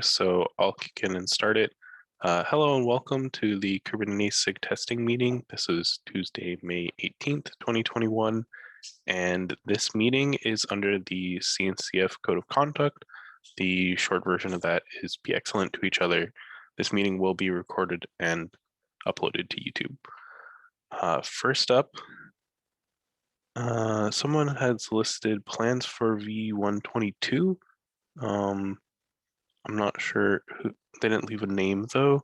So I'll kick in and start it. Hello and welcome to the Kubernetes SIG Testing meeting. This is Tuesday, May 18th, 2021. And this meeting is under the CNCF Code of Conduct. The short version of that is be excellent to each other. This meeting will be recorded and uploaded to YouTube. First up, someone has listed plans for V122. I'm not sure who, they didn't leave a name though.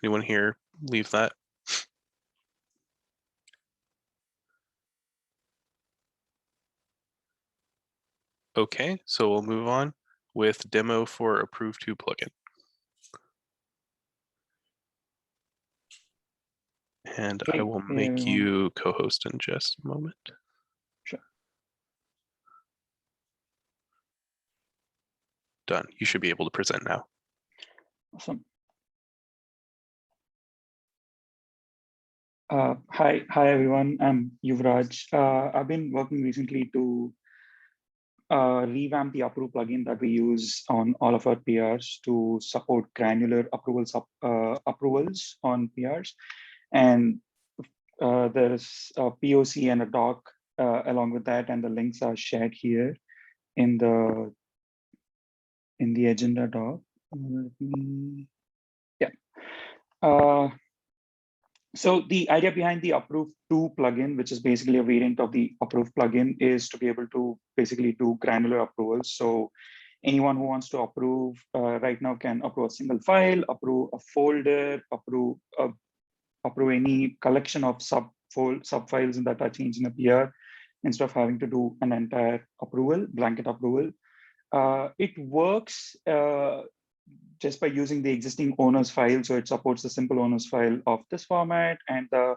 Anyone here leave that? Okay, so we'll move on with demo for Approve2 Plugin. And I will make you co-host in just a moment. Sure. Done. You should be able to present now. Awesome. Hi everyone. I'm Yuvraj. I've been working recently to revamp the Approve plugin that we use on all of our PRs to support granular approvals on PRs. And there's a POC and a doc along with that, and the links are shared here in the agenda doc. So the idea behind the Approve2 plugin, which is basically a variant of the Approve plugin, is to be able to basically do granular approvals. So anyone who wants to approve right now can approve a single file, approve a folder, approve any collection of subfiles that are changed in a PR, instead of having to do an entire approval, blanket approval. It works just by using the existing owners file. So it supports the simple owners file of this format and the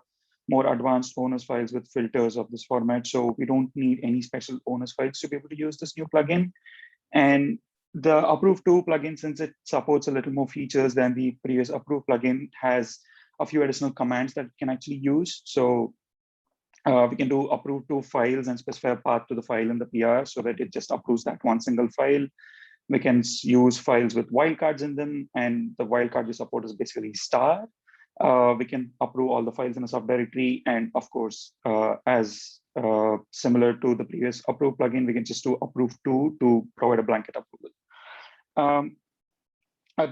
more advanced owners files with filters of this format. So we don't need any special owners files to be able to use this new plugin. And the Approve2 plugin, since it supports a little more features than the previous Approve plugin, has a few additional commands that it can actually use. So we can do Approve2 files and specify a path to the file in the PR so that it just approves that one single file. We can use files with wildcards in them, and the wildcard we support is basically star. We can approve all the files in a subdirectory, and of course, as similar to the previous Approve plugin, we can just do Approve2 to provide a blanket approval.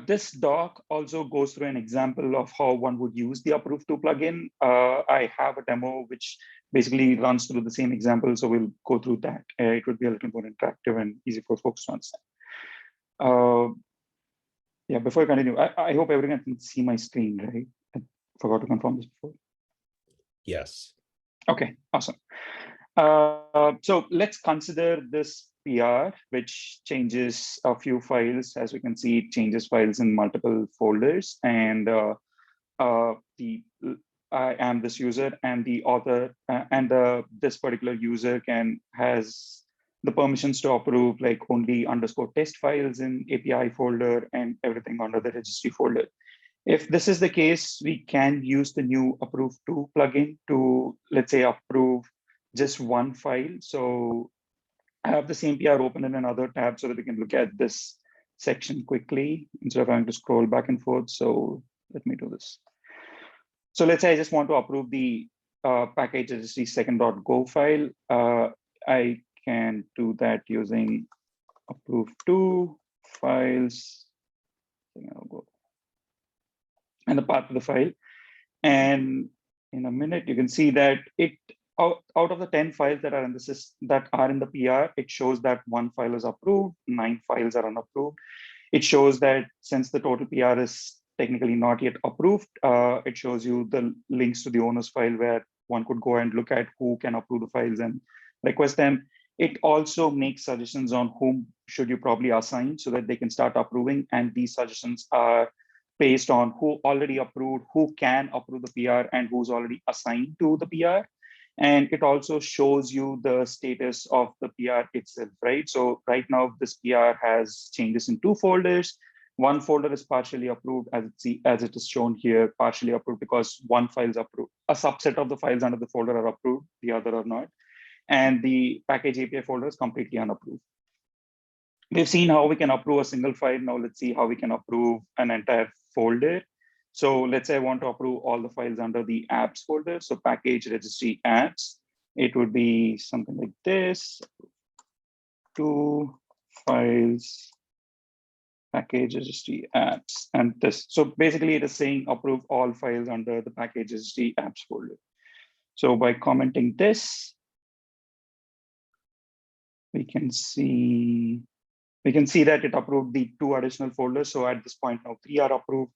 This doc also goes through an example of how one would use the Approve2 plugin. I have a demo which basically runs through the same example, so we'll go through that. It would be a little more interactive and easy for folks to understand. Yeah, before I continue, I hope everyone can see my screen, right? I forgot to confirm this before. Yes. Okay, awesome. So let's consider this PR, which changes a few files. As we can see, it changes files in multiple folders. And I am this user, and the author and this particular user has the permissions to approve like only _test files in API folder and everything under the registry folder. If this is the case, we can use the new Approve2 plugin to, let's say, approve just one file. So I have the same PR open in another tab so that we can look at this section quickly instead of having to scroll back and forth. So let me do this. So let's say I just want to approve the package registry second.go file. I can do that using Approve2 files. And the path to the file. And in a minute, you can see that it out of the 10 files that are in the PR, it shows that one file is approved, 9 files are unapproved. It shows that since the total PR is technically not yet approved, it shows you the links to the owner's file where one could go and look at who can approve the files and request them. It also makes suggestions on whom should you probably assign so that they can start approving. And these suggestions are based on who already approved, who can approve the PR, and who's already assigned to the PR. And it also shows you the status of the PR itself, right? So right now, this PR has changes in 2 folders. One folder is partially approved, as it is shown here, partially approved because one file is approved. A subset of the files under the folder are approved, the other are not. And the package API folder is completely unapproved. we've seen how we can approve a single file. Now let's see how we can approve an entire folder. So let's say I want to approve all the files under the apps folder. So package registry apps, it would be something like this: 2 files, package registry apps, and this. So basically it is saying approve all files under the package registry apps folder. So by commenting this, we can see that it approved the 2 additional folders. So at this point now 3 are approved,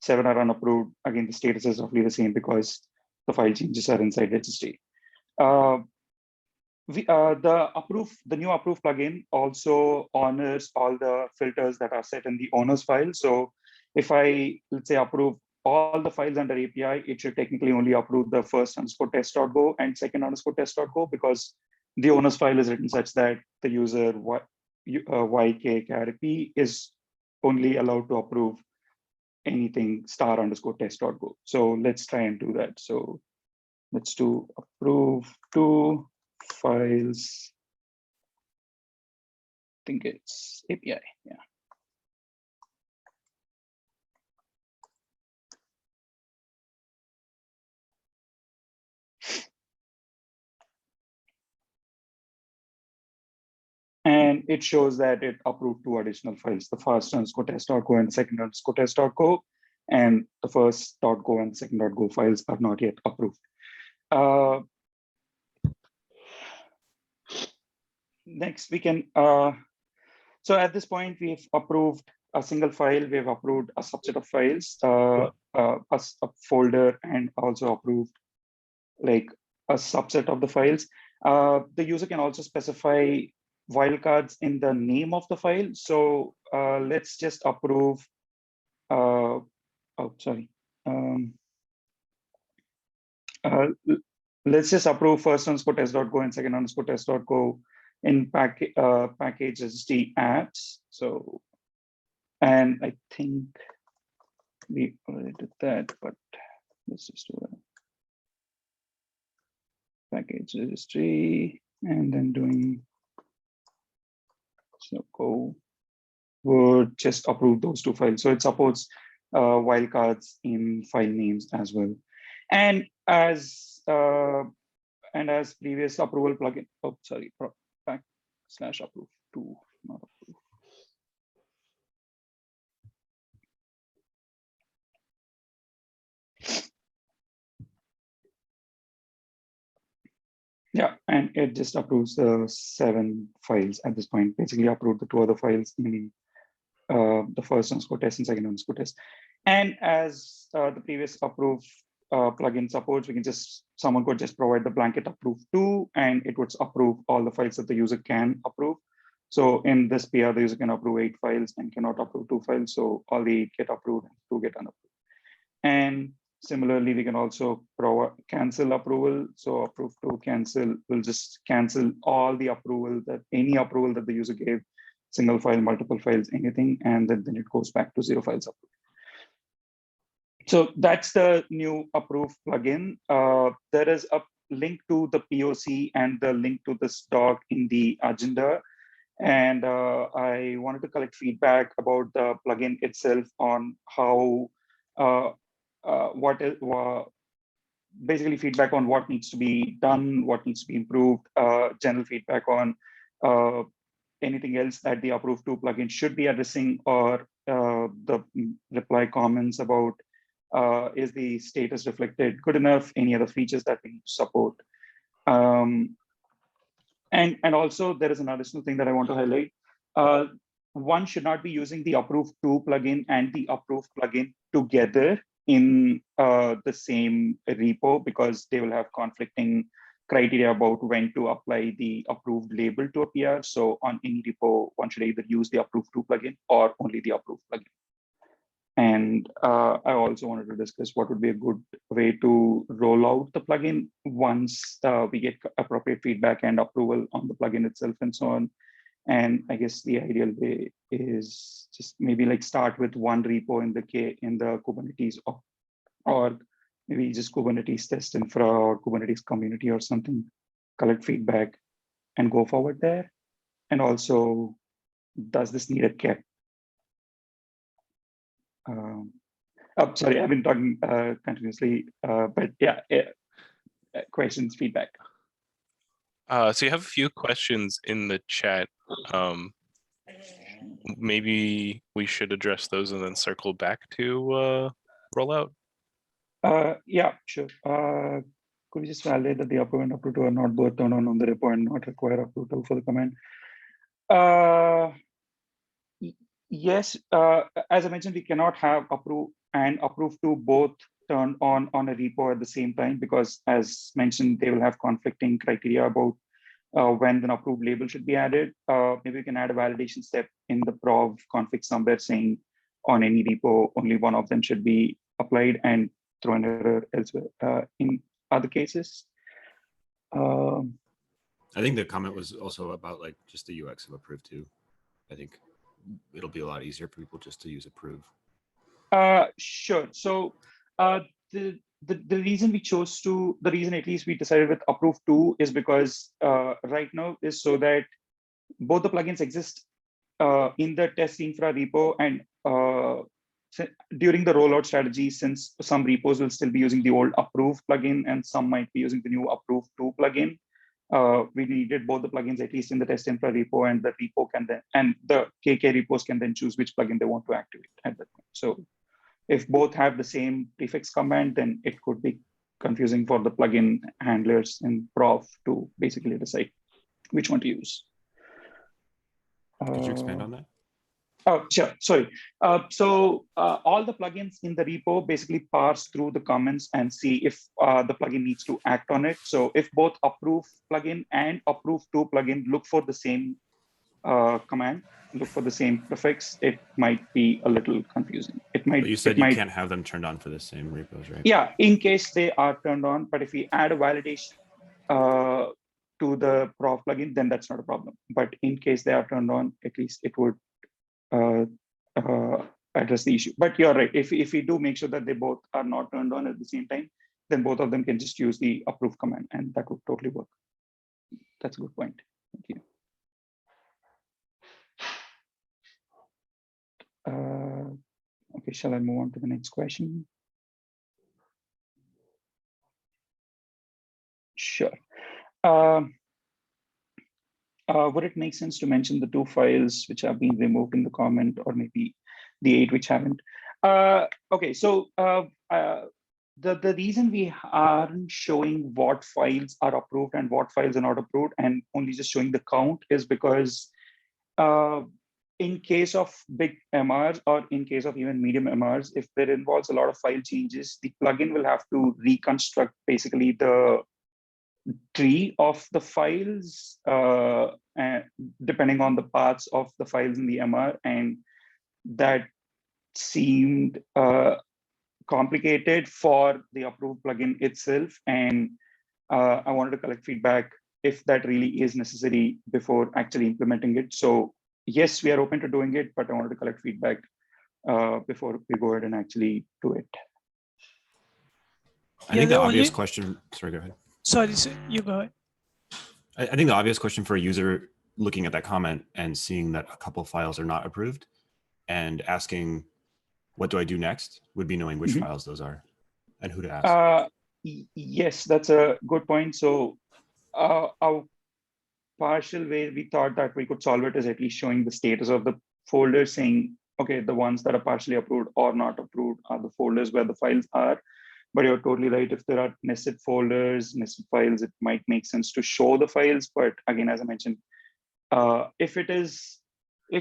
7 are unapproved. Again, the status is roughly the same because the file changes are inside registry. The new Approve plugin also honors all the filters that are set in the owners file. So if I, let's say, approve all the files under API, it should technically only approve the first _test.go and second _test.go, because the owners file is written such that the user YK_P is only allowed to approve anything *_test.go. So let's try and do that. So let's do Approve2 files. I think it's API, yeah. And it shows that it approved 2 additional files, the first _test.go and second _test.go, and the first .go and second .go files are not yet approved. Next, we can, so at this point, we've approved a single file, we've approved a subset of files, a folder, and also approved like a subset of the files. The user can also specify wildcards in the name of the file. So let's just approve, let's just approve first _test.go and second _test.go in package registry apps. So, and I think we already did that, but let's just do that. Package registry, and then doing, so go, would just approve those 2 files. So it supports wildcards in file names as well. And as previous approval plugin, /approve2, not approve. Yeah, and it just approves the 7 files at this point. Basically, approved the 2 other files, meaning the first _test and second _test. And as the previous Approve plugin supports, we can someone could just provide the blanket Approve2, and it would approve all the files that the user can approve. So in this PR, the user can approve 8 files and cannot approve 2 files. So all the 8 get approved and 2 get unapproved. And similarly, we can also cancel approval. So Approve2 cancel will just cancel all the approval, any approval that the user gave, single file, multiple files, anything, and then it goes back to 0 files approved. So that's the new Approve plugin. There is a link to the POC and the link to this doc in the agenda. And I wanted to collect feedback about the plugin itself on how, basically feedback on what needs to be done, what needs to be improved, general feedback on anything else that the Approve2 plugin should be addressing, or the reply comments about is the status reflected good enough, any other features that we need to support. And also there is an additional thing that I want to highlight. One should not be using the Approve2 plugin and the Approve plugin together in the same repo, because they will have conflicting criteria about when to apply the approved label to a PR. So on any repo, one should either use the Approve2 plugin or only the Approve plugin. And I also wanted to discuss what would be a good way to roll out the plugin once we get appropriate feedback and approval on the plugin itself and so on. And I guess the ideal way is just maybe like start with one repo in the Kubernetes or maybe just Kubernetes test infra or Kubernetes community or something, collect feedback and go forward there. And also does this need a cap? Sorry, I've been talking continuously, but yeah, questions, feedback. So you have a few questions in the chat. Maybe we should address those and then circle back to rollout. Yeah, sure. Could we just validate that the approve and approve are not both turned on the repo and not require approval for the command? Yes, as I mentioned, we cannot have approve and approve2 both turned on a repo at the same time, because as mentioned, they will have conflicting criteria about when an approved label should be added. Maybe we can add a validation step in the prov config somewhere saying on any repo, only one of them should be applied and throw an error elsewhere. In other cases, I think the comment was also about like just the UX of Approve2. I think it'll be a lot easier for people just to use approve. Sure. So the reason we chose to, the reason at least we decided with Approve2 is because right now is so that both the plugins exist in the test infra repo, and during the rollout strategy, since some repos will still be using the old Approve plugin and some might be using the new Approve2 plugin, we needed both the plugins at least in the test infra repo, and the repo can then, and the KK repos can then choose which plugin they want to activate at that point. So if both have the same prefix command, then it could be confusing for the plugin handlers in prov to basically decide which one to use. Could you expand on that? Oh, sure. Sorry. So all the plugins in the repo basically parse through the comments and see if the plugin needs to act on it. So if both approve plugin and approve2 plugin look for the same command, look for the same prefix, it might be a little confusing. It might. But you said you can't have them turned on for the same repos, right? Yeah, in case they are turned on, but if we add a validation to the prov plugin, then that's not a problem. But in case they are turned on, at least it would address the issue. But you're right. If we do make sure that they both are not turned on at the same time, then both of them can just use the approve command, and that would totally work. That's a good point. Thank you. Okay, shall I move on to the next question? Sure. Would it make sense to mention the 2 files which have been removed in the comment, or maybe the 8 which haven't? Okay, so the reason we aren't showing what files are approved and what files are not approved, and only just showing the count, is because in case of big MRs, or in case of even medium MRs, if there involves a lot of file changes, the plugin will have to reconstruct basically the tree of the files, depending on the parts of the files in the MR, and that seemed complicated for the approved plugin itself. And I wanted to collect feedback if that really is necessary before actually implementing it. So yes, we are open to doing it, but I wanted to collect feedback before we go ahead and actually do it. I think the obvious question, sorry, go ahead. Sorry, you go ahead. I think the obvious question for a user looking at that comment and seeing that a couple files are not approved and asking, what do I do next, would be knowing which files those are and who to ask. Yes, that's a good point. So our partial way we thought that we could solve it is at least showing the status of the folder, saying, okay, the ones that are partially approved or not approved are the folders where the files are. But you're totally right. If there are nested folders, nested files, it might make sense to show the files. But again, as I mentioned, if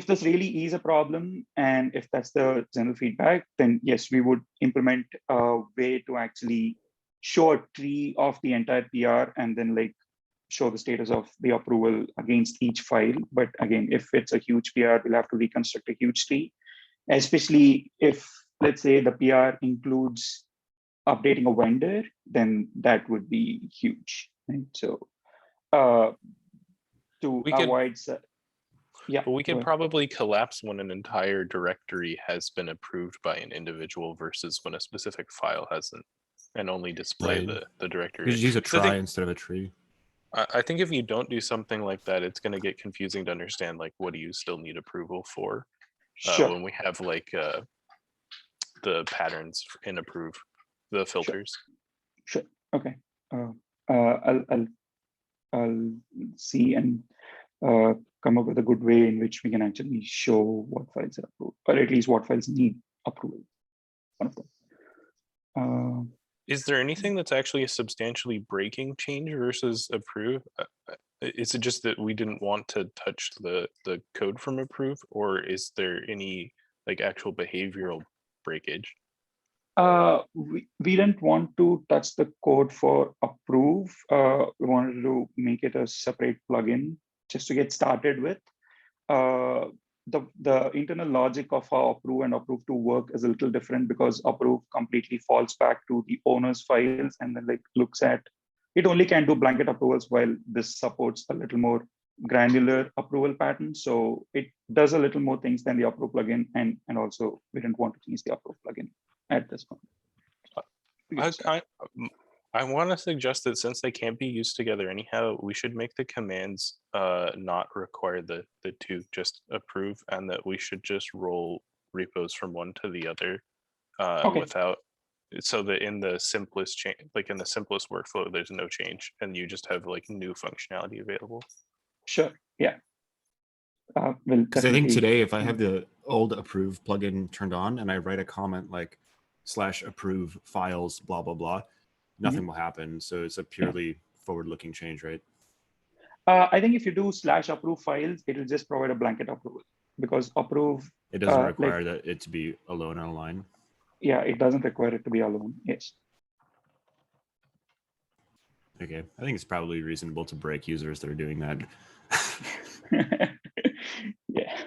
this really is a problem, and if that's the general feedback, then yes, we would implement a way to actually show a tree of the entire PR and then like show the status of the approval against each file. But again, if it's a huge PR, we'll have to reconstruct a huge tree, especially if, let's say, the PR includes updating a vendor, then that would be huge. Right? So to avoid, yeah. But we can probably collapse when an entire directory has been approved by an individual versus when a specific file hasn't, and only display the directory. You just use a try instead of a tree. I think if you don't do something like that, it's going to get confusing to understand, like, what do you still need approval for Sure, when we have like the patterns in approve, the filters. sure. Okay. I'll see and come up with a good way in which we can actually show what files are approved, or at least what files need approval. One of them. Is there anything that's actually a substantially breaking change versus approve? Is it just that we didn't want to touch the code from approve, or is there any like actual behavioral breakage? We didn't want to touch the code for approve. We wanted to make it a separate plugin just to get started with. The internal logic of how approve and approve2 work is a little different, because approve completely falls back to the owner's files and then like looks at, it only can do blanket approvals, while this supports a little more granular approval pattern. So it does a little more things than the approve plugin, and also we didn't want to change the approve plugin at this point. I want to suggest that since they can't be used together anyhow, we should make the commands not require the two, just approve, and that we should just roll repos from one to the other without, so that in the simplest change, like in the simplest workflow, there's no change and you just have like new functionality available. Sure. Yeah. Because I think today, if I have the old approve plugin turned on and I write a comment like /approve files, blah, blah, blah, nothing will happen. So it's a purely forward-looking change, right? I think if you do /approve files, it will just provide a blanket approval, because approve. It doesn't require that it to be alone on a line. Yeah, it doesn't require it to be alone. Yes. Okay, I think it's probably reasonable to break users that are doing that. Yeah.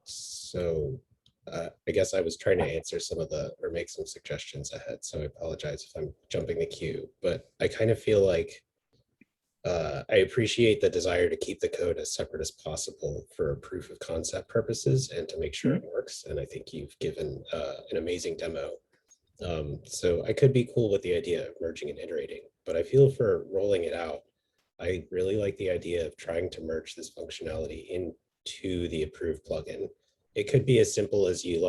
So I guess I was trying to answer some of the, or make some suggestions ahead. So I apologize if I'm jumping the queue, but I kind of feel like I appreciate the desire to keep the code as separate as possible for proof of concept purposes and to make sure it works. And I think you've given an amazing demo. So I could be cool with the idea of merging and iterating, but I feel for rolling it out, I really like the idea of trying to merge this functionality into the approved plugin. It could be as simple as you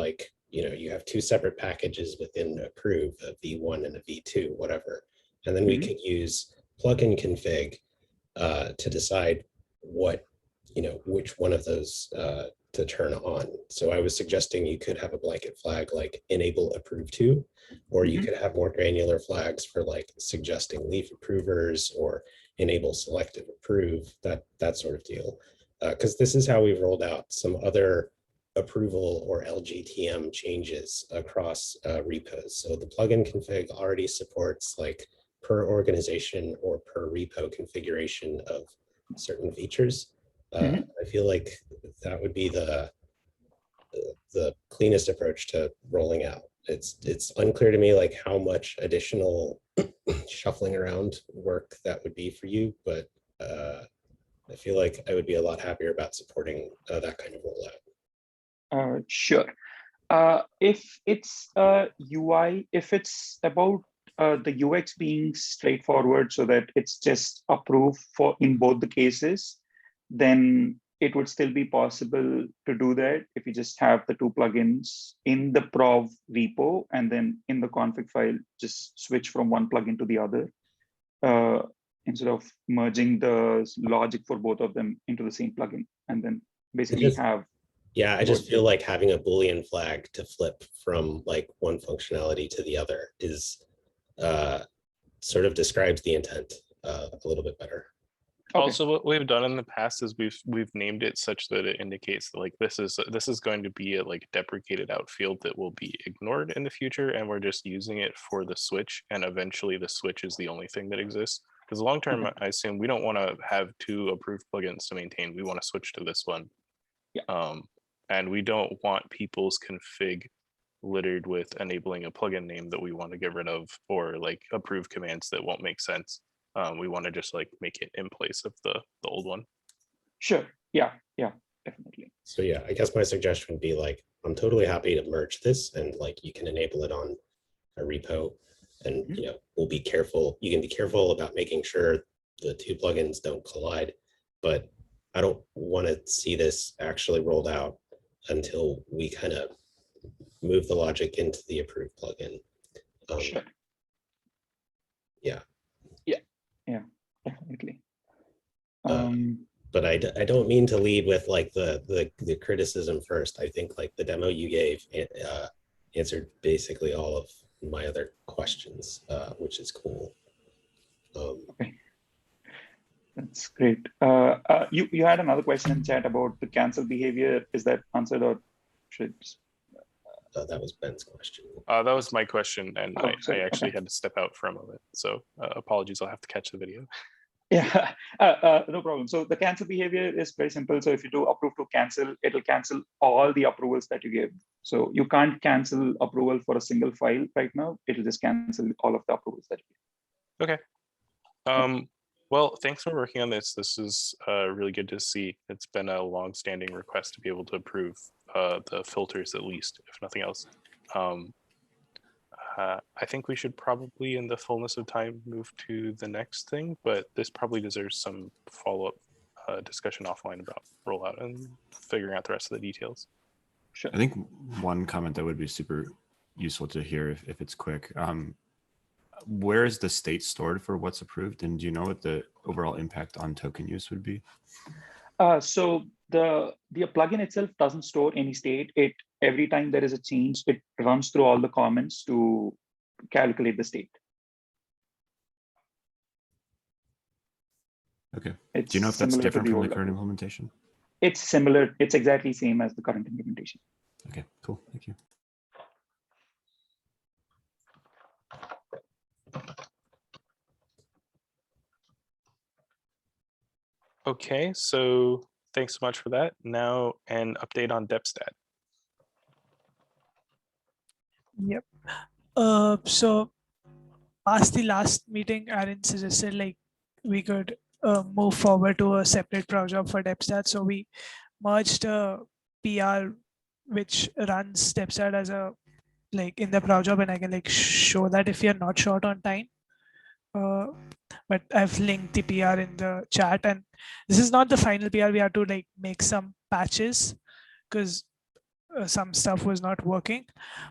have two separate packages within approve, a V1 and a V2, whatever. And then we could use plugin config to decide which one of those to turn on. So I was suggesting you could have a blanket flag like enable Approve2, or you could have more granular flags for like suggesting leaf approvers or enable selective approve, that sort of deal. Because this is how we've rolled out some other approval or LGTM changes across repos. So the plugin config already supports like per organization or per repo configuration of certain features. I feel like that would be the cleanest approach to rolling out. It's unclear to me like how much additional shuffling around work that would be for you, but I feel like I would be a lot happier about supporting that kind of rollout. Sure. If it's UI, if it's about the UX being straightforward so that it's just approved for in both the cases, then it would still be possible to do that if you just have the two plugins in the prov repo and then in the config file, just switch from one plugin to the other instead of merging the logic for both of them into the same plugin, and then basically I just feel like having a Boolean flag to flip from like one functionality to the other is sort of describes the intent a little bit better. Okay. Also, what we've done in the past is we've named it such that it indicates that like this is going to be a like deprecated out field that will be ignored in the future, and we're just using it for the switch, and eventually the switch is the only thing that exists. Because long term, I assume we don't want to have two approved plugins to maintain. We want to switch to this one. Yeah. And we don't want people's config littered with enabling a plugin name that we want to get rid of, or like approve commands that won't make sense. We want to just like make it in place of the old one. Sure. Yeah, definitely. So yeah, I guess my suggestion would be like, I'm totally happy to merge this and like you can enable it on a repo. and we'll be careful. You can be careful about making sure the two plugins don't collide, but I don't want to see this actually rolled out until we kind of move the logic into the approved plugin. Sure. Yeah, definitely. But I don't mean to lead with like the criticism first. I think like the demo you gave answered basically all of my other questions, which is cool. Okay, that's great. You had another question in chat about the cancel behavior. Is that answered, or should? That was Ben's question. That was my question, and I actually okay. had to step out for a moment. So apologies, I'll have to catch the video. Yeah, no problem. So the cancel behavior is very simple. So if you do approve to cancel, it'll cancel all the approvals that you gave. So you can't cancel approval for a single file right now. It'll just cancel all of the approvals that you gave. Okay. Well, thanks for working on this. This is really good to see. It's been a long-standing request to be able to approve the filters, at least, if nothing else. I think we should probably, in the fullness of time, move to the next thing, but this probably deserves some follow-up discussion offline about rollout and figuring out the rest of the details. Sure. I think one comment that would be super useful to hear if it's quick. Where is the state stored for what's approved? And do you know what the overall impact on token use would be? So the plugin itself doesn't store any state. Every time there is a change, it runs through all the comments to calculate the state. Okay. It's do you know if that's different from the current approval. implementation? It's similar. It's exactly same as the current implementation. Okay, cool. Thank you. Okay, so thanks so much for that. Now an update on DepStat. Yep. So past the last meeting, Aaron suggested like we could move forward to a separate project for DepStat. So we merged a PR which runs DepStat as a like in the project, and I can like show that if you're not short on time. But I've linked the PR in the chat, and this is not the final PR. We have to like make some patches because some stuff was not working.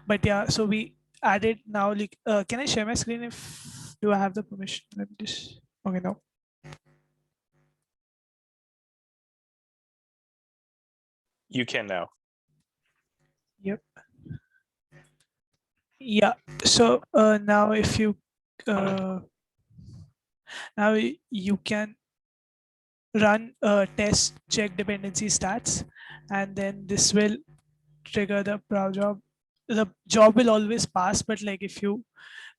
But yeah, so we added now. Like, can I share my screen? If do I have the permission? Let me just. Okay, no. You can now. Yep. Yeah. So now if you now you can run test check dependency stats, and then this will trigger the job. The job will always pass, but like if you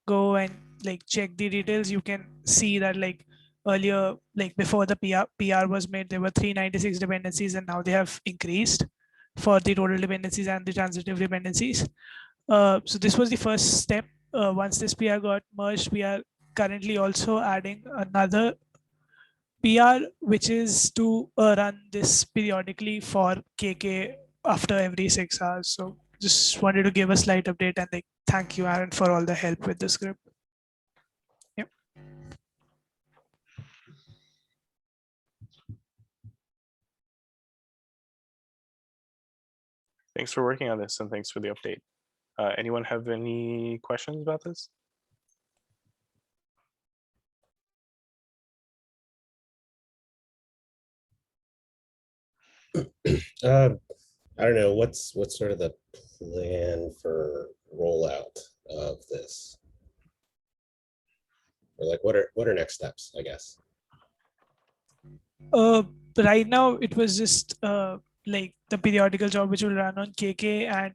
go and like check the details, you can see that like earlier, like before the PR was made, there were 396 dependencies, and now they have increased for the total dependencies and the transitive dependencies. So this was the first step. Once this PR got merged, we are currently also adding another PR, which is to run this periodically for KK after every 6 hours. So just wanted to give a slight update and like thank you, Aaron, for all the help with the script. Yep. Thanks for working on this, and thanks for the update. Anyone have any questions about this? I don't know, what's sort of the plan for rollout of this? Or like what are next steps, I guess? Right now it was just like the periodical job which will run on KK and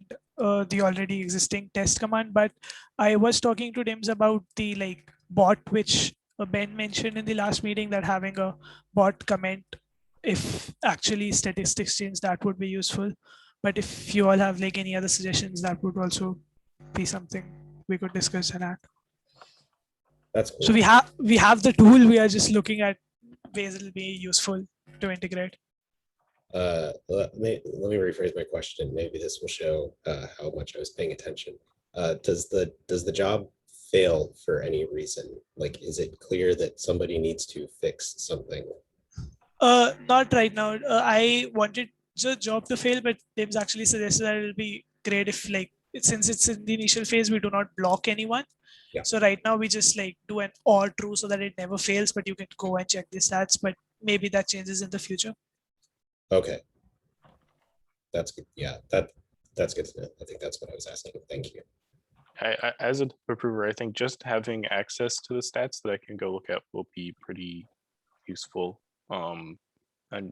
the already existing test command. But I was talking to Dims about the like bot which Ben mentioned in the last meeting, that having a bot comment if actually statistics change, that would be useful. But if you all have like any other suggestions, that would also be something we could discuss and add. That's cool. So we have the tool. We are just looking at ways it'll be useful to integrate. Let me rephrase my question. Maybe this will show how much I was paying attention. Does the job fail for any reason? Like, is it clear that somebody needs to fix something? Not right now. I wanted the job to fail, but Tim's actually suggested that it'll be great if like since it's in the initial phase, we do not block anyone. Yeah. So right now we just like do an or true so that it never fails, but you can go and check the stats, but maybe that changes in the future. Okay. That's good. Yeah, that's good to know. I think that's what I was asking. Thank you. As a approver, I think just having access to the stats that I can go look at will be pretty useful. And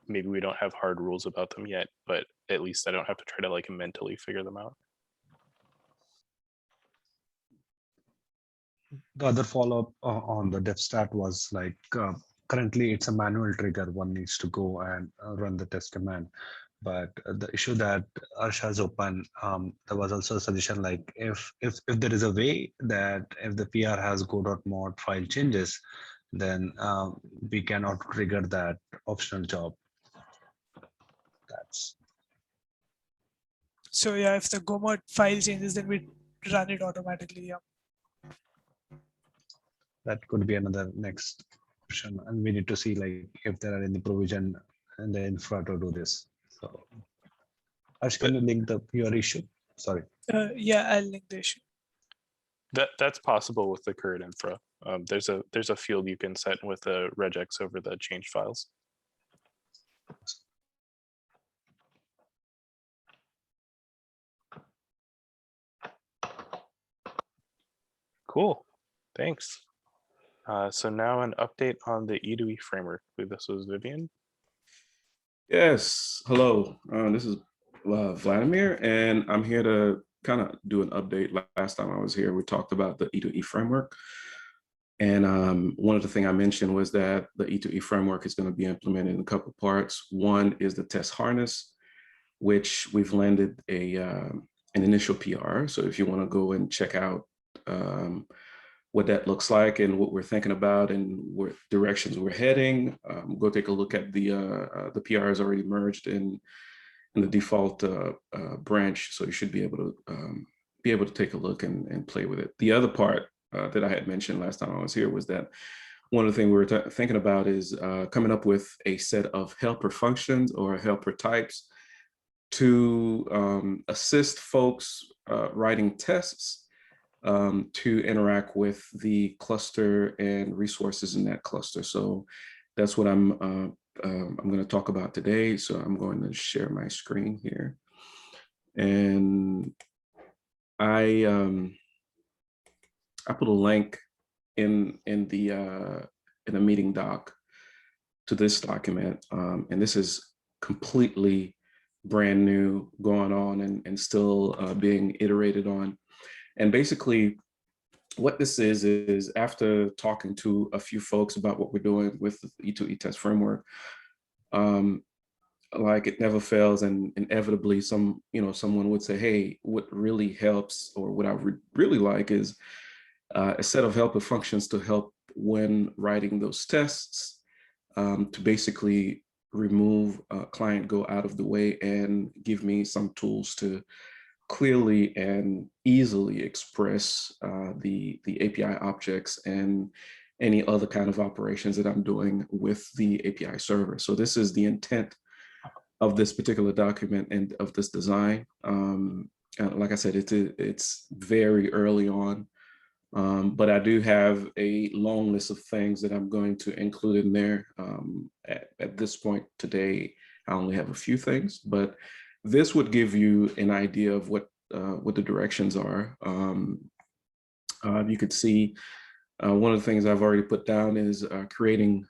maybe we don't have hard rules about them yet, but at least I don't have to try to like mentally figure them out. The other follow-up on the dev stat was like currently it's a manual trigger. One needs to go and run the test command. But the issue that Arsh has open, there was also a suggestion like if there is a way that if the PR has go.mod file changes, then we cannot trigger that optional job. That's So yeah, if the go mod file changes, then we run it automatically. Yeah. that could be another next option, and we need to see like if there are any provision in the infra to do this. So, Arsh, can you link your issue? Sorry. Yeah, I'll link the issue. That's possible with the current infra. There's a field you can set with the regex over the change files. Cool, thanks. So now an update on the E2E framework. I believe this was Vivian. Yes, hello. This is Vladimir, and I'm here to kind of do an update. Last time I was here, we talked about the E2E framework. And one of the things I mentioned was that the E2E framework is going to be implemented in a couple of parts. One is the test harness, which we've landed an initial PR. So if you want to go and check out what that looks like and what we're thinking about and what directions we're heading, go take a look at the PR is already merged in the default branch. So you should be able to take a look and play with it. The other part that I had mentioned last time I was here was that one of the things we were thinking about is coming up with a set of helper functions or helper types to assist folks writing tests to interact with the cluster and resources in that cluster. So that's what I'm going to talk about today. So I'm going to share my screen here, and I put a link in the meeting doc to this document, and this is completely brand new, going on and still being iterated on. And basically what this is after talking to a few folks about what we're doing with the E2E Test Framework, like it never fails, and inevitably someone would say, hey, what really helps, or what I really like is a set of helper functions to help when writing those tests, to basically remove client go out of the way and give me some tools to clearly and easily express the API objects and any other kind of operations that I'm doing with the API server. So this is the intent of this particular document and of this design. Like I said, it's very early on, but I do have a long list of things that I'm going to include in there. At this point today, I only have a few things, but this would give you an idea of what the directions are. You could see one of the things I've already put down is creating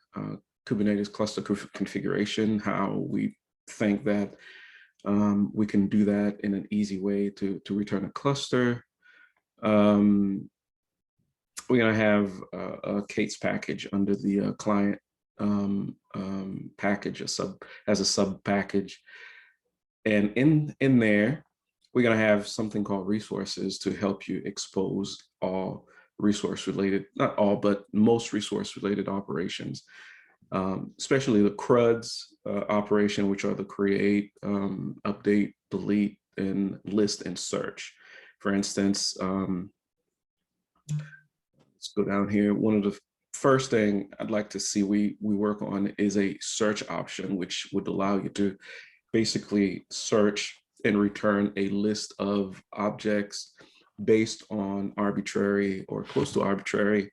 Kubernetes cluster configuration, how we think that we can do that in an easy way to return a cluster. We're going to have a K8s package under the client package, as a sub package. And in there, we're going to have something called resources to help you expose all resource related, not all, but most resource related operations, especially the CRUDs operation, which are the create, update, delete, and list and search. For instance, let's go down here. One of the first thing I'd like to see we work on is a search option, which would allow you to basically search and return a list of objects based on arbitrary or close to arbitrary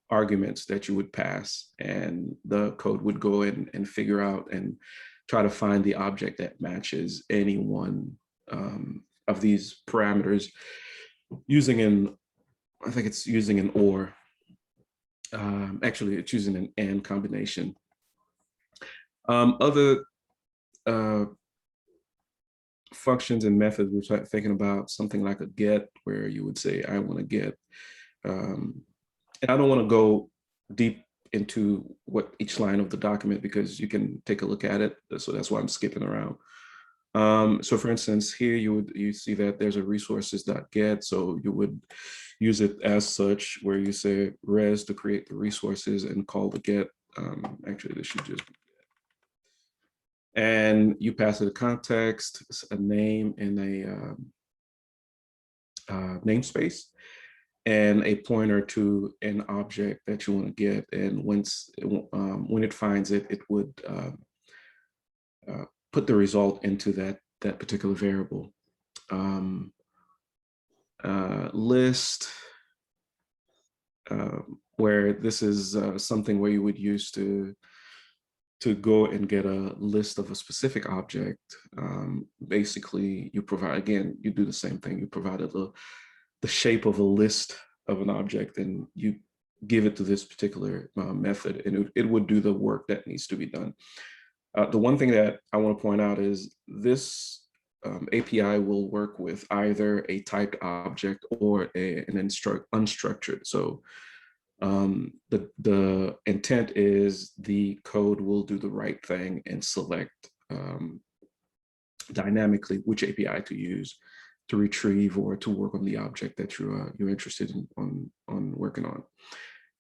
arguments that you would pass, and the code would go in and figure out and try to find the object that matches any one of these parameters using I think it's using an OR. Actually, it's using an AND combination. Other functions and methods, we're thinking about something like a get, where you would say, I want to get, and I don't want to go deep into what each line of the document, because you can take a look at it. So that's why I'm skipping around. So for instance, here you see that there's a resources.get. So you would use it as such, where you say res to create the resources and call the get. Actually, this should just be get. And you pass it a context, a name, and a namespace, and a pointer to an object that you want to get. And when it finds it, it would put the result into that particular variable. List, where this is something where you would use to go and get a list of a specific object. Basically, you provide, again, you do the same thing. You provided the shape of a list of an object, and you give it to this particular method, and it would do the work that needs to be done. The one thing that I want to point out is this API will work with either a typed object or an unstructured. So the intent is the code will do the right thing and select dynamically which API to use to retrieve or to work on the object that you're interested in on working on.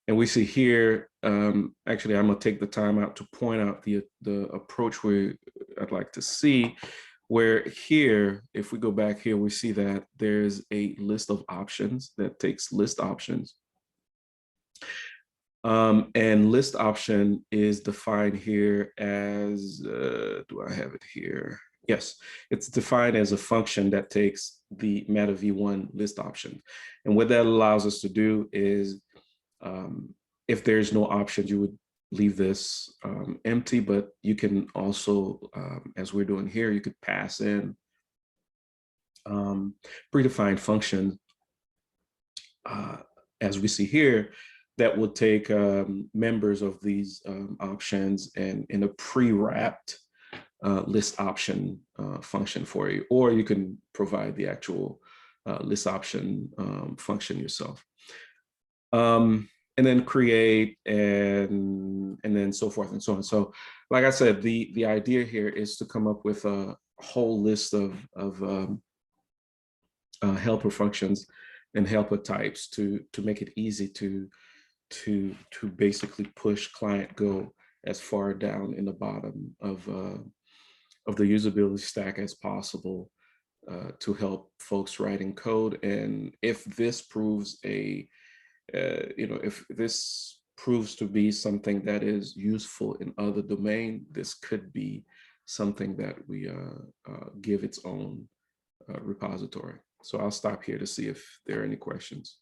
And we see here, actually, I'm gonna take the time out to point out the approach I'd like to see, where here, if we go back here, we see that there's a list of options that takes list options. And list option is defined here as, do I have it here? Yes, it's defined as a function that takes the meta v1 list option. And what that allows us to do is, if there's no options, you would leave this empty, but you can also, as we're doing here, you could pass in predefined function, as we see here, that will take members of these options and in a pre-wrapped list option function for you, or you can provide the actual list option function yourself. And then create and then so forth and so on. So like I said, the idea here is to come up with a whole list of helper functions and helper types to make it easy to basically push client Go as far down in the bottom of the usability stack as possible to help folks writing code. And if this proves if this proves to be something that is useful in other domain, this could be something that we give its own repository. So I'll stop here to see if there are any questions.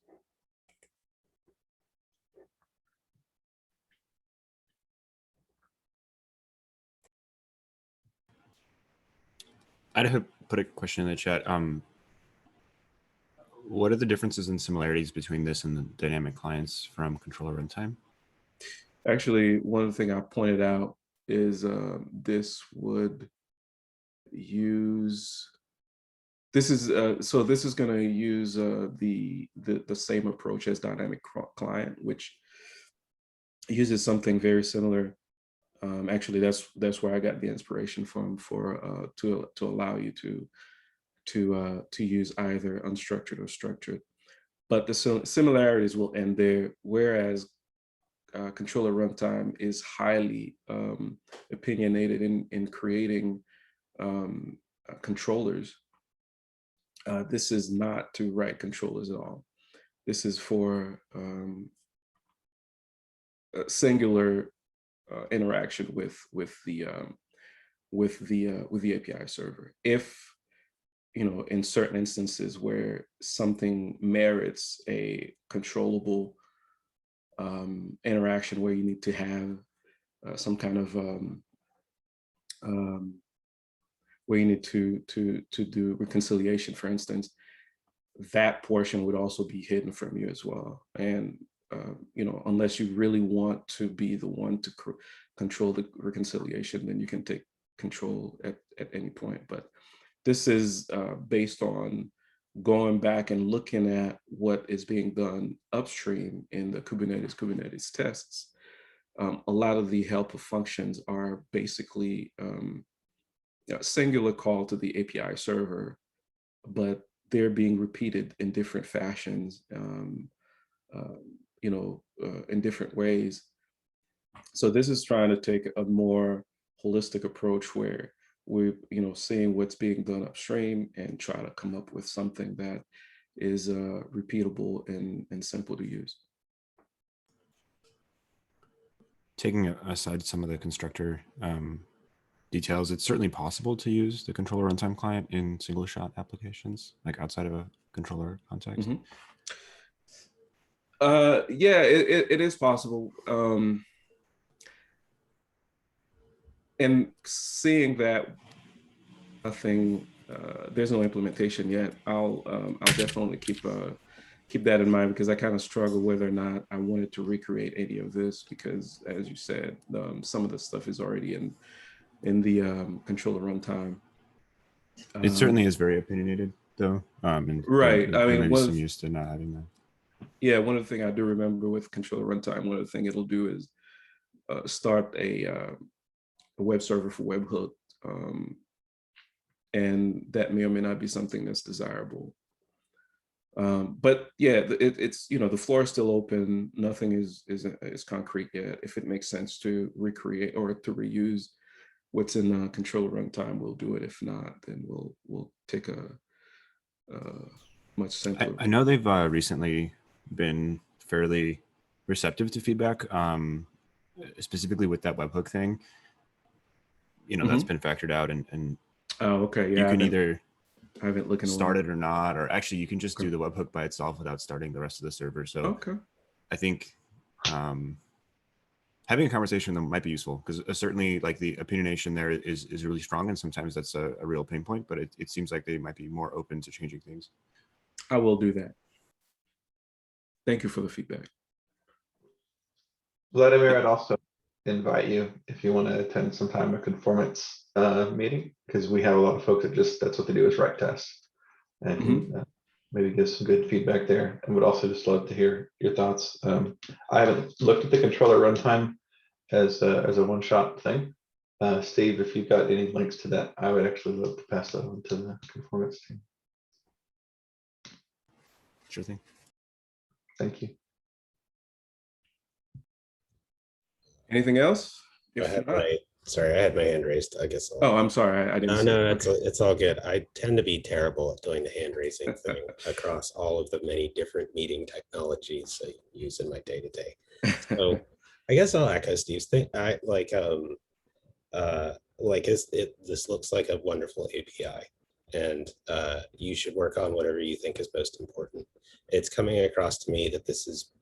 I'd have put a question in the chat. What are the differences and similarities between this and the dynamic clients from controller runtime? Actually, one of the things I pointed out is this would use, this is going to use the same approach as dynamic client, which uses something very similar. Actually, that's where I got the inspiration from to allow you to use either unstructured or structured. But the similarities will end there, whereas controller runtime is highly opinionated in creating controllers. This is not to write controllers at all. This is for a singular interaction with the API server. If, you know, in certain instances where something merits a controllable interaction, where you need to have some kind of where you need to do reconciliation, for instance, that portion would also be hidden from you as well. And you know, unless you really want to be the one to control the reconciliation, then you can take control at any point. But this is based on going back and looking at what is being done upstream in the Kubernetes tests. A lot of the helper functions are basically a singular call to the API server, but they're being repeated in different fashions, you know, in different ways. So this is trying to take a more holistic approach where we're, you know, seeing what's being done upstream and try to come up with something that is repeatable and simple to use. Taking aside some of the constructor details, it's certainly possible to use the controller runtime client in single shot applications, like outside of a controller context. Mm-hmm. Yeah, it is possible. And seeing that nothing, there's no implementation yet, I'll definitely keep that in mind, because I kind of struggle whether or not I wanted to recreate any of this, because as you said, some of the stuff is already in the controller runtime. It certainly is very opinionated, though. And right. I mean, maybe some used to not having that. Yeah, one of the things I do remember with controller runtime, one of the things it'll do is start a web server for webhook, and that may or may not be something that's desirable. But yeah, it's, you know, the floor is still open. Nothing is concrete yet. If it makes sense to recreate or to reuse what's in the controller runtime, we'll do it. If not, then we'll take a much simpler. I know they've recently been fairly receptive to feedback, specifically with that webhook thing. You know, that's been factored out, and oh, okay, yeah, you can either I haven't looked start it or not, or actually you can just do the webhook by itself without starting the rest of the server. So okay, I think having a conversation with them might be useful, because certainly like the opinionation there is really strong, and sometimes that's a real pain point, but it seems like they might be more open to changing things. I will do that. Thank you for the feedback. Vladimir, I'd also invite you if you want to attend sometime a conformance meeting, because we have a lot of folks that that's what they do is write tests, and maybe give some good feedback there. And would also just love to hear your thoughts. I haven't looked at the controller runtime as a one-shot thing. Steve, if you've got any links to that, I would actually love to pass that on to the conformance team. Sure thing. Thank you. Anything else? Sorry, I had my hand raised. I guess. Oh, I'm sorry. I didn't. No, it's all good. I tend to be terrible at doing the hand raising thing across all of the many different meeting technologies I use in my day to day. So I guess I'll echo Steve's thing. I like this looks like a wonderful API, and you should work on whatever you think is most important. It's coming across to me that this is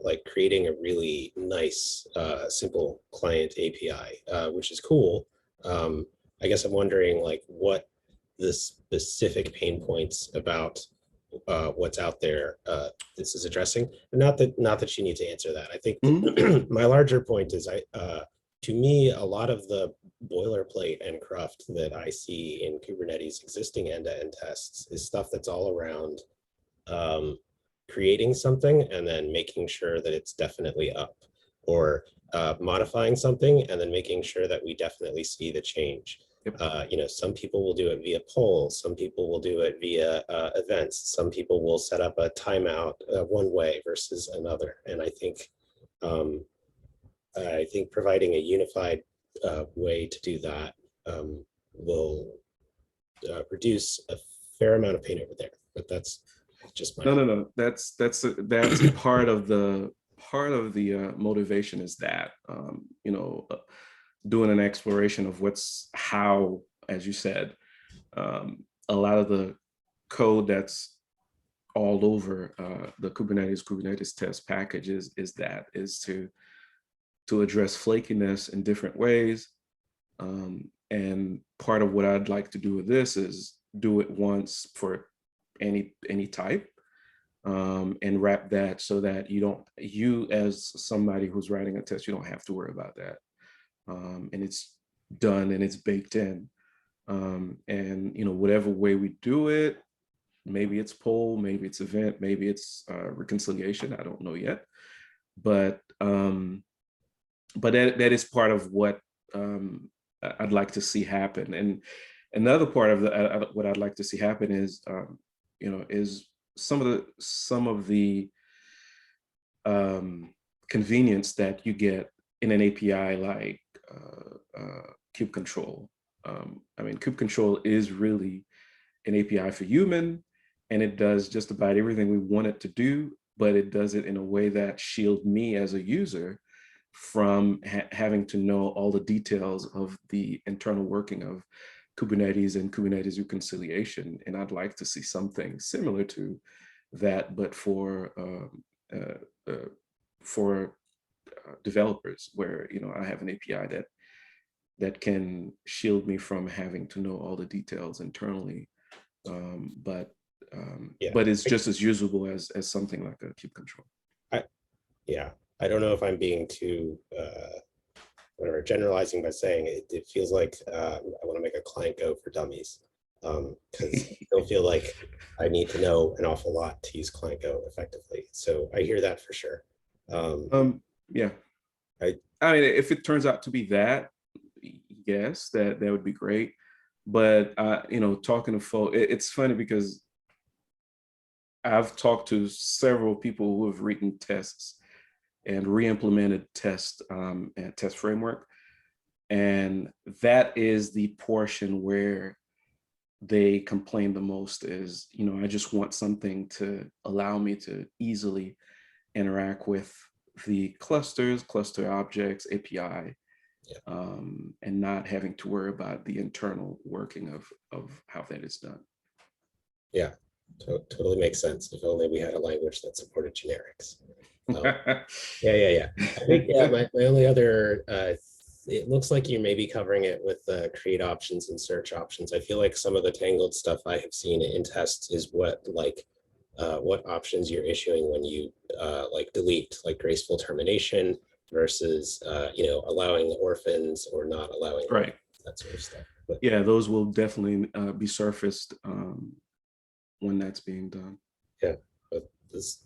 like creating a really nice, simple client API, which is cool. I guess I'm wondering like what the specific pain points about what's out there this is addressing. Not that you need to answer that. I think my larger point is to me, a lot of the boilerplate and cruft that I see in Kubernetes existing end-to-end tests is stuff that's all around creating something and then making sure that it's definitely up, or modifying something and then making sure that we definitely see the change. Yep. You know, some people will do it via polls, some people will do it via events, some people will set up a timeout one way versus another. And I think providing a unified way to do that will reduce a fair amount of pain over there. But that's Just my No. That's part of the motivation is that doing an exploration of how, as you said, a lot of the code that's all over the Kubernetes test package is to address flakiness in different ways. And part of what I'd like to do with this is do it once for any type, and wrap that so that you as somebody who's writing a test, you don't have to worry about that. And it's done and it's baked in. And whatever way we do it, maybe it's poll, maybe it's event, maybe it's reconciliation, I don't know yet. But that is part of what I'd like to see happen. And another part of what I'd like to see happen is is some of the convenience that you get in an API like kubectl. I mean, kubectl is really an API for human, and it does just about everything we want it to do, but it does it in a way that shields me as a user from having to know all the details of the internal working of Kubernetes and Kubernetes reconciliation. And I'd like to see something similar to that, but for developers, where I have an API that can shield me from having to know all the details internally, but it's just as usable as something like a kubectl. I don't know if I'm being too generalizing by saying it feels like I want to make a client Go for dummies, because I don't feel like I need to know an awful lot to use client Go effectively. So I hear that for sure. Yeah, I mean, if it turns out to be that, yes, that would be great. But talking to folks, it's funny because I've talked to several people who have written tests and re-implemented test framework, and that is the portion where they complain the most. Is I just want something to allow me to easily interact with the clusters, cluster objects, API, and not having to worry about the internal working of how that is done. Yeah, totally makes sense. If only we had a language that supported generics. Yeah. I think my only other, it looks like you may be covering it with create options and search options. I feel like some of the tangled stuff I have seen in tests is what options you're issuing when you delete, like graceful termination versus allowing orphans or not allowing right orphans, that sort of stuff. But yeah, those will definitely be surfaced when that's being done. Yeah, but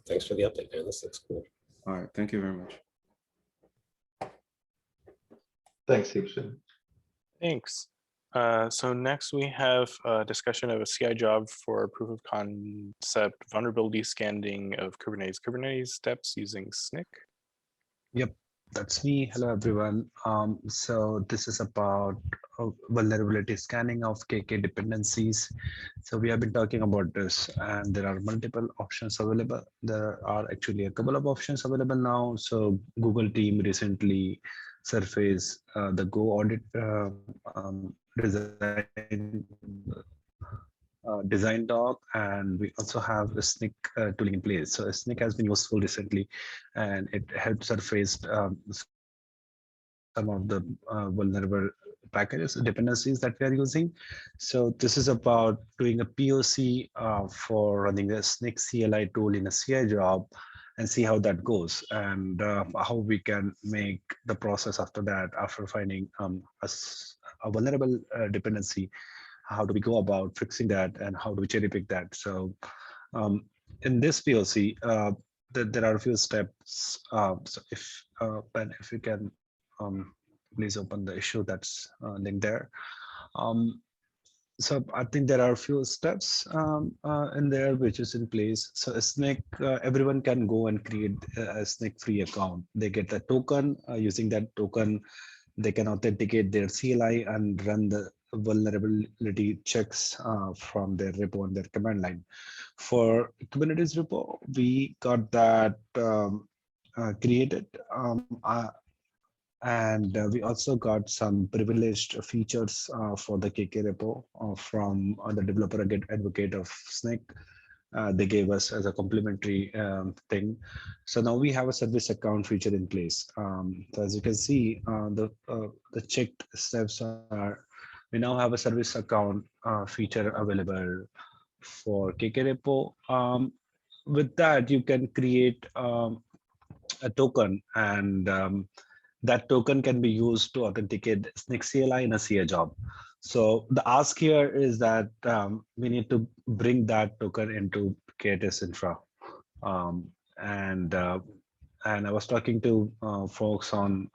thanks for the update, man. This looks cool. All right, thank you very much. Thanks, Stevenson. Thanks. So next we have a discussion of a CI job for proof of concept vulnerability scanning of Kubernetes steps using SNCC. Yep, that's me. Hello, everyone. So this is about vulnerability scanning of KK dependencies. So we have been talking about this, and there are multiple options available. There are actually a couple of options available now. So Google team recently surfaced the Go audit design doc, and we also have a SNCC tooling in place. So SNCC has been useful recently, and it helps surface some of the vulnerable packages, dependencies that we are using. So this is about doing a POC for running a SNCC CLI tool in a CI job and see how that goes, and how we can make the process after that, after finding a vulnerable dependency, how do we go about fixing that, and how do we cherry pick that? So in this POC, there are a few steps. So if Ben, if you can please open the issue that's linked there. So I think there are a few steps in there which is in place. So SNCC, everyone can go and create a SNCC free account. They get a token. Using that token, they can authenticate their CLI and run the vulnerability checks from their repo and their command line. For Kubernetes repo, we got that created. And we also got some privileged features for the KK repo from the developer advocate of Snake. They gave us as a complimentary thing. So now we have a service account feature in place. So as you can see, the checked steps are, we now have a service account feature available for KK repo. With that, you can create a token, and that token can be used to authenticate Snake CLI in a CA job. So the ask here is that we need to bring that token into KTS infra. And I was talking to folks on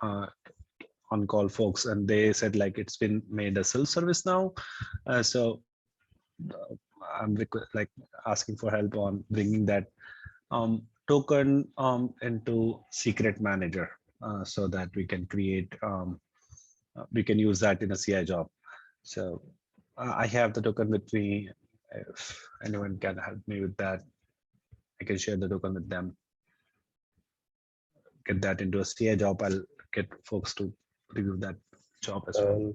call folks, and they said like it's been made a self-service now. So I'm like asking for help on bringing that token into secret manager so that we can create, we can use that in a CI job. So I have the token with me. If anyone can help me with that, I can share the token with them. Get that into a CI job. I'll get folks to review that job as well.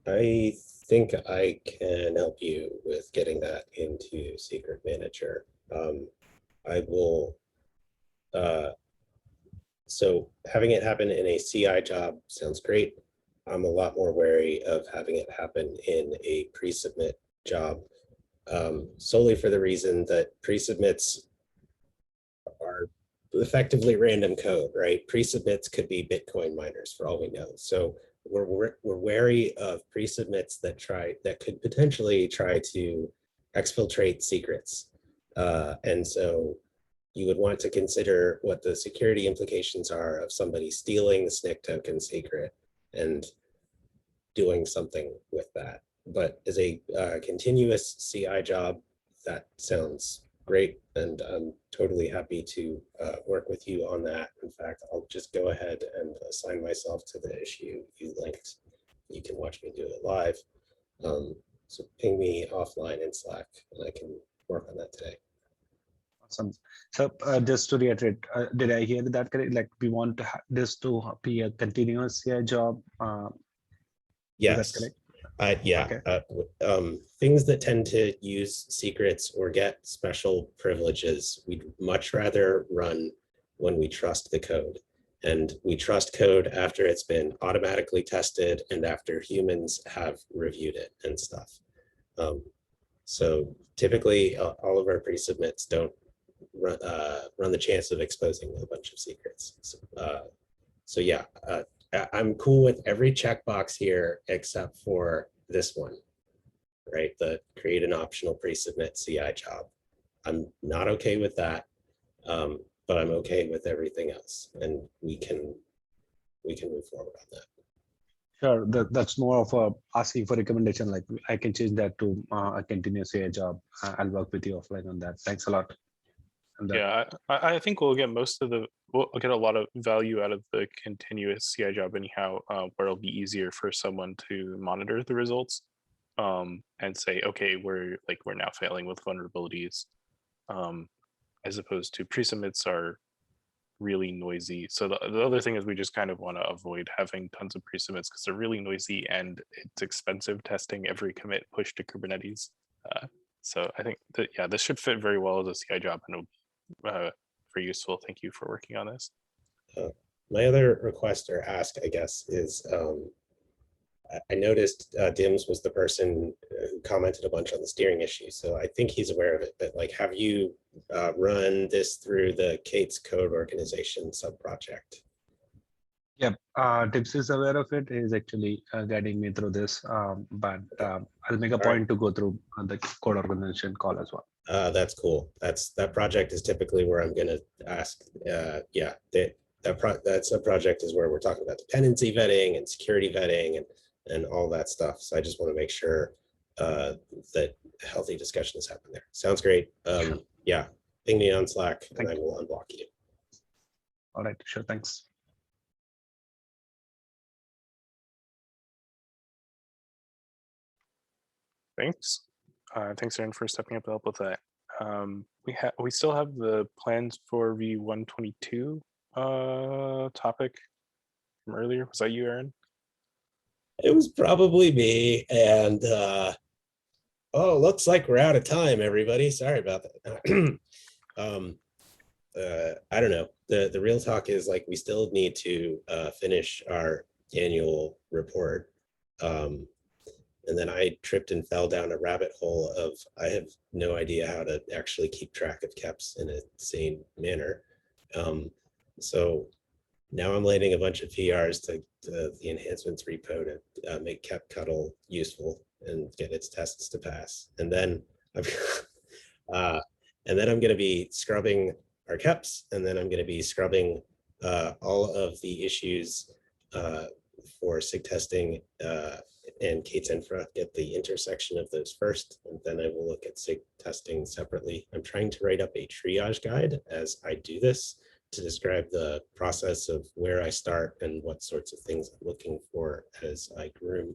I think I can help you with getting that into Secret Manager. I will. So having it happen in a CI job sounds great. I'm a lot more wary of having it happen in a pre-submit job, solely for the reason that pre-submits are effectively random code, right? Pre-submits could be Bitcoin miners for all we know. So we're wary of pre-submits that could potentially try to exfiltrate secrets. And so you would want to consider what the security implications are of somebody stealing the SNCC token secret and doing something with that. But as a continuous CI job, that sounds great. And I'm totally happy to work with you on that. In fact, I'll just go ahead and assign myself to the issue you linked. You can watch me do it live. So ping me offline in Slack and I can work on that today. Awesome. So just to reiterate, did I hear that correct? Like we want this to be a continuous CI job? Yes. Is that correct? Yeah. Okay. Things that tend to use secrets or get special privileges, we'd much rather run when we trust the code. And we trust code after it's been automatically tested and after humans have reviewed it and stuff. So typically all of our pre-submits don't run the chance of exposing a bunch of secrets. So yeah, I'm cool with every checkbox here except for this one, right? The create an optional pre-submit CI job. I'm not okay with that, but I'm okay with everything else, and we can move forward on that. Sure, that's more of a asking for recommendation. Like I can change that to a continuous CI job. I'll work with you offline on that. Thanks a lot. Yeah, I think we'll get we'll get a lot of value out of the continuous CI job anyhow, where it'll be easier for someone to monitor the results and say, okay, we're now failing with vulnerabilities, as opposed to pre-submits are really noisy. So the other thing is we just kind of want to avoid having tons of pre-submits because they're really noisy and it's expensive testing every commit push to Kubernetes. So I think that, yeah, this should fit very well as a CI job and it'll be very useful. Thank you for working on this. My other request or ask, I guess, is I noticed Dims was the person who commented a bunch on the steering issue. So I think he's aware of it, but like, have you run this through the Kate's code organization sub-project? Yep, Dims is aware of it. He's actually guiding me through this, but I'll make a point to go through the code organization call as well. That's cool. That project is typically where I'm going to ask. Yeah, that's a project is where we're talking about dependency vetting and security vetting and all that stuff. So I just want to make sure that healthy discussion has happened there. Sounds great. Sure. Yeah, ping me on Slack and I will unblock you. All right, sure, thanks. Thanks. Thanks, Aaron, for stepping up to help with that. We still have the plans for V122 topic from earlier. Was that you, Aaron? It was probably me. And oh, looks like we're out of time, everybody. Sorry about that. I don't know. The real talk is like we still need to finish our annual report. And then I tripped and fell down a rabbit hole of I have no idea how to actually keep track of KEPs in a sane manner. So now I'm landing a bunch of PRs to the enhancements repo to make KEP cuddle useful and get its tests to pass. And then I'm going to be scrubbing our KEPs, and then I'm going to be scrubbing all of the issues for SIG testing and Kate's infra, get the intersection of those first, and then I will look at SIG testing separately. I'm trying to write up a triage guide as I do this to describe the process of where I start and what sorts of things I'm looking for as I groom.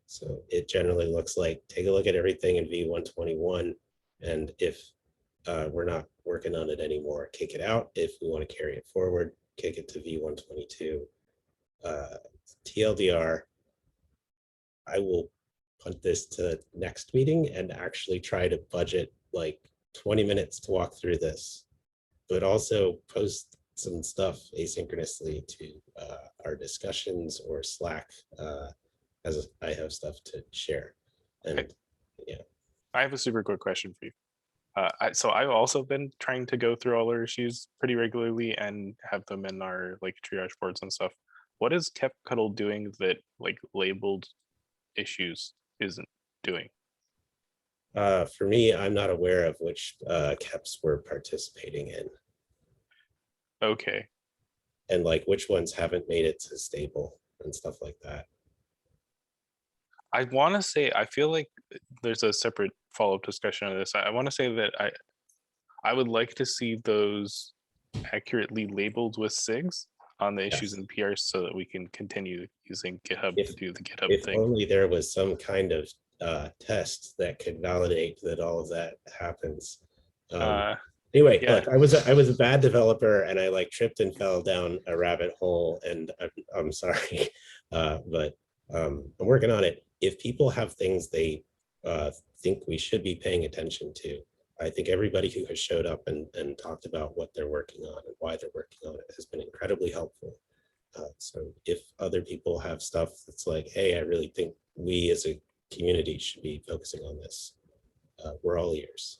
So it generally looks like take a look at everything in V121, and if we're not working on it anymore, kick it out. If we want to carry it forward, kick it to V122. TLDR, I will punt this to next meeting and actually try to budget like 20 minutes to walk through this, but also post some stuff asynchronously to our discussions or Slack as I have stuff to share. And yeah, I have a super quick question for you. So I've also been trying to go through all our issues pretty regularly and have them in our like triage boards and stuff. What is KEP Cuddle doing that like labeled issues isn't doing? For me, I'm not aware of which KEPs we're participating in. Okay. And like which ones haven't made it to stable and stuff like that. I want to say, I feel like there's a separate follow-up discussion on this. I want to say that I would like to see those accurately labeled with SIGs on the issues and PRs so that we can continue using GitHub to do the GitHub thing. If only there was some kind of test that could validate that all of that happens. Anyway, yeah. Look, I was a bad developer and I like tripped and fell down a rabbit hole, and I'm sorry, but I'm working on it. If people have things they think we should be paying attention to, I think everybody who has showed up and talked about what they're working on and why they're working on it has been incredibly helpful. So if other people have stuff that's like, hey, I really think we as a community should be focusing on this, we're all ears.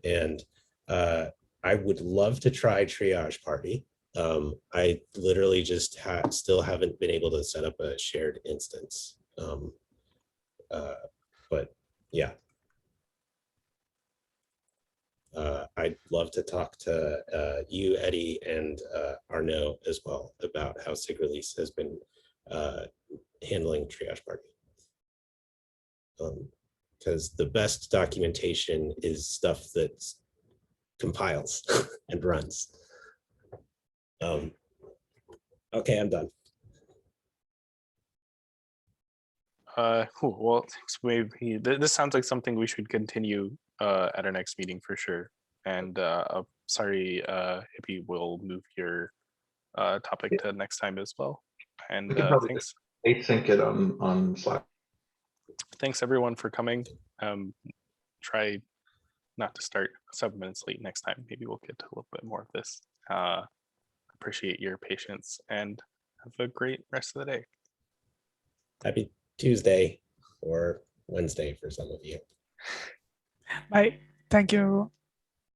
And I would love to try Triage Party. I literally just still haven't been able to set up a shared instance. But yeah. I'd love to talk to you, Eddie, and Arnaud as well about how SIG release has been handling Triage Party. Because the best documentation is stuff that compiles and runs. Okay, I'm done. Well, thanks. Maybe this sounds like something we should continue at our next meeting for sure. And sorry, Hippie, we'll move your topic to next time as well. And thanks. Async it on Slack. Thanks everyone for coming. Try not to start 7 minutes late next time. Maybe we'll get to a little bit more of this. Appreciate your patience and have a great rest of the day. Happy Tuesday or Wednesday for some of you. Bye. Thank you.